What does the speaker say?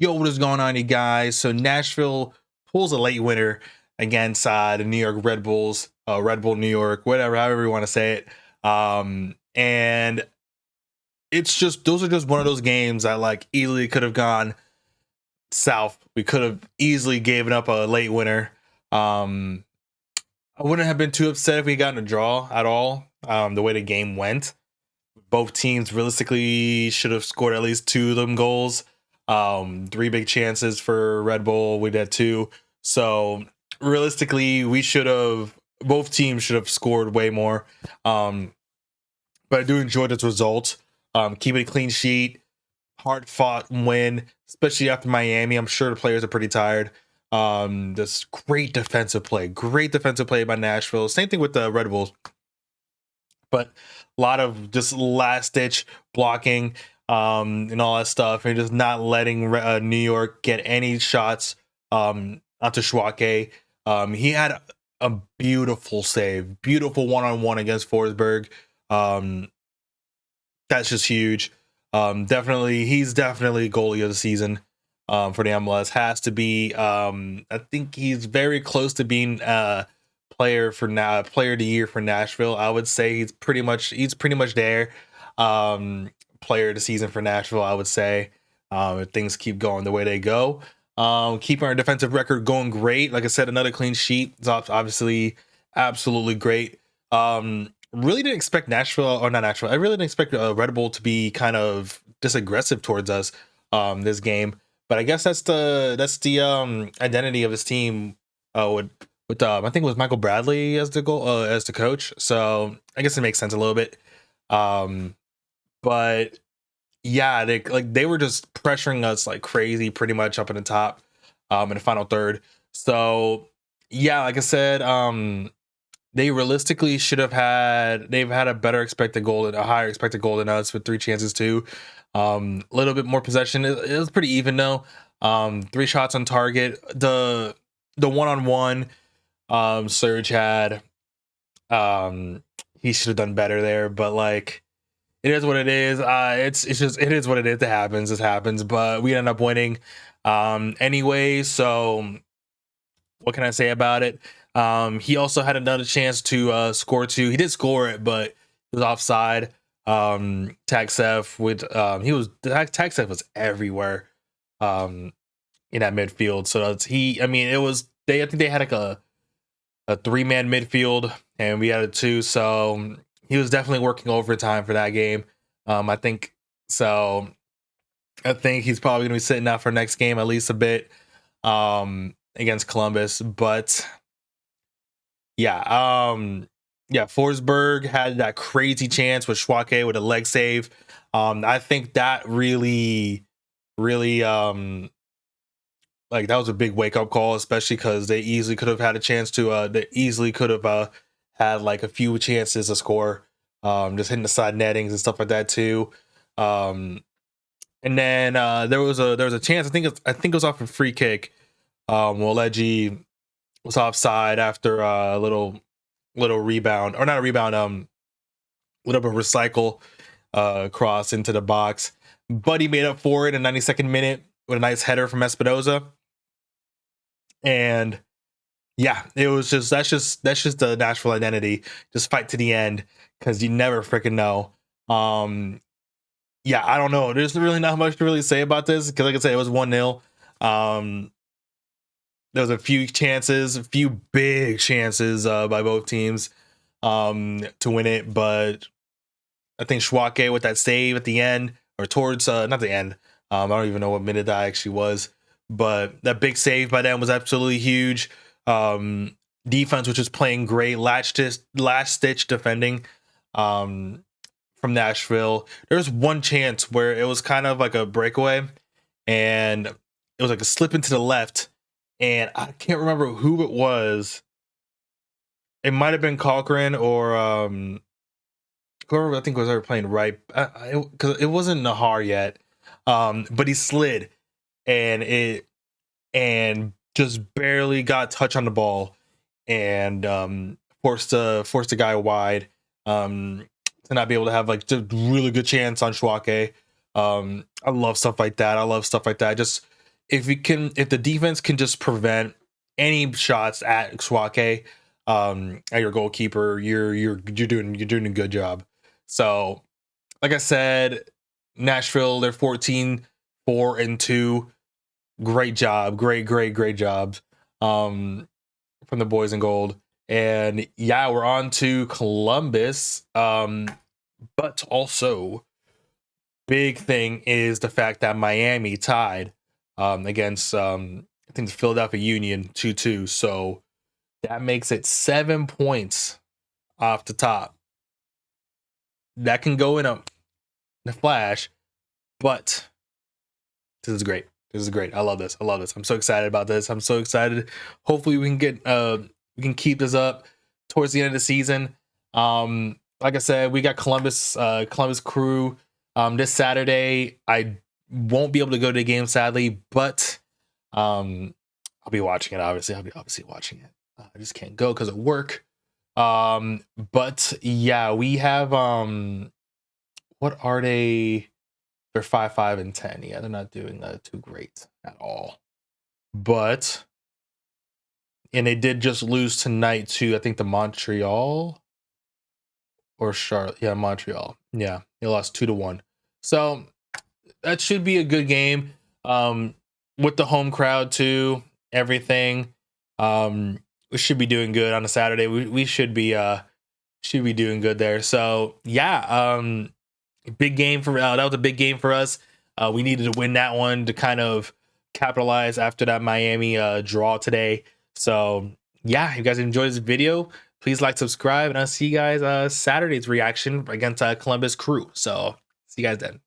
Yo, what is going on, you guys? So Nashville pulls a late winner against the New York Red Bulls, Red Bull New York, whatever, however you want to say it. And it's just those are just one of those games that like easily could have gone south. We could have easily given up a late winner. I wouldn't have been too upset if we gotten a draw at all. The way the game went, both teams realistically should have scored at least two of them goals. Three big chances for Red Bull. We did two. So realistically, both teams should have scored way more. But I do enjoy this result. Keeping a clean sheet, hard fought win, especially after Miami. I'm sure the players are pretty tired. This great defensive play by Nashville. Same thing with the Red Bulls, but a lot of just last ditch blocking and all that stuff, and just not letting New York get any shots onto Schwake. He had a beautiful save, beautiful one-on-one against Forsberg. That's just huge. He's definitely goalie of the season for the MLS. Has to be. I think he's very close to being player of the year for Nashville. I would say he's pretty much there. Player of the season for Nashville, I would say, if things keep going the way they go. Keeping our defensive record going great. Like I said, another clean sheet is obviously absolutely great. Really didn't expect I really didn't expect Red Bull to be kind of just aggressive towards us this game. But I guess that's the identity of his team. With I think it was Michael Bradley as the coach. So I guess it makes sense a little bit. But yeah, they were just pressuring us like crazy, pretty much up in the top, in the final third. So yeah, like I said, they realistically they've had a higher expected goal than us with 3 chances too. A little bit more possession. It was pretty even though. 3 shots on target. The one-on-one Serge had, he should have done better there, but like it is what it is. It is what it is. It happens, but we end up winning anyway. So what can I say about it? He also had another chance to score 2. He did score it, but he was offside. Taxef was everywhere in that midfield. So I think they had like a 3-man midfield, and we had a 2. So he was definitely working overtime for that game. I think so. I think he's probably going to be sitting out for next game at least a bit against Columbus. But yeah, Forsberg had that crazy chance with Schwake with a leg save. I think that really like that was a big wake up call, especially because they easily could have had a chance to. They easily could have had like a few chances to score, just hitting the side nettings and stuff like that too. And then there was a chance. I think it was off a free kick. WOLEDZI was offside after a little rebound, or not a rebound, little bit of recycle cross into the box, but he made up for it in the 92nd minute with a nice header from Espinoza. And yeah, that's just the Nashville identity. Just fight to the end, because you never freaking know. Yeah, I don't know. There's really not much to really say about this, because like I said, it was 1-0. There was a few big chances by both teams to win it, but I think Schwake with that save at the end, or towards not the end. I don't even know what minute that actually was, but that big save by them was absolutely huge. Defense, which was playing great, last ditch defending from Nashville. There was one chance where it was kind of like a breakaway, and it was like a slip into the left, and I can't remember who it was. It might have been Cochran or whoever I think was ever playing right, because it wasn't Nahar yet. But he slid, and just barely got touch on the ball, and forced the guy wide, to not be able to have like a really good chance on Schwake. I love stuff like that. Just if the defense can just prevent any shots at Swake, at your goalkeeper, you're doing a good job. So, like I said, Nashville, they're 14-4-2. Great job, great jobs from the boys in gold. And yeah, we're on to Columbus. But also, big thing is the fact that Miami tied against I think the Philadelphia Union 2-2. So that makes it 7 points off the top. That can go in a flash, but this is great. This is great. I love this. I'm so excited about this. I'm so excited. Hopefully we can keep this up towards the end of the season. Like I said, we got Columbus Crew this Saturday. I won't be able to go to the game, sadly, but I'll be watching it. Obviously, I'll be watching it. I just can't go because of work. But yeah, we have what are they? They're 5-5-10. Yeah, they're not doing too great at all. But they did just lose tonight to, I think, the Montreal or Charlotte. Yeah, Montreal. Yeah, they lost 2-1. So that should be a good game. With the home crowd too, everything. We should be doing good on a Saturday. We should be doing good there. So yeah, big game for that was a big game for us. We needed to win that one to kind of capitalize after that Miami draw today. So yeah, if you guys enjoyed this video, please like, subscribe, and I'll see you guys Saturday's reaction against Columbus Crew. So see you guys then.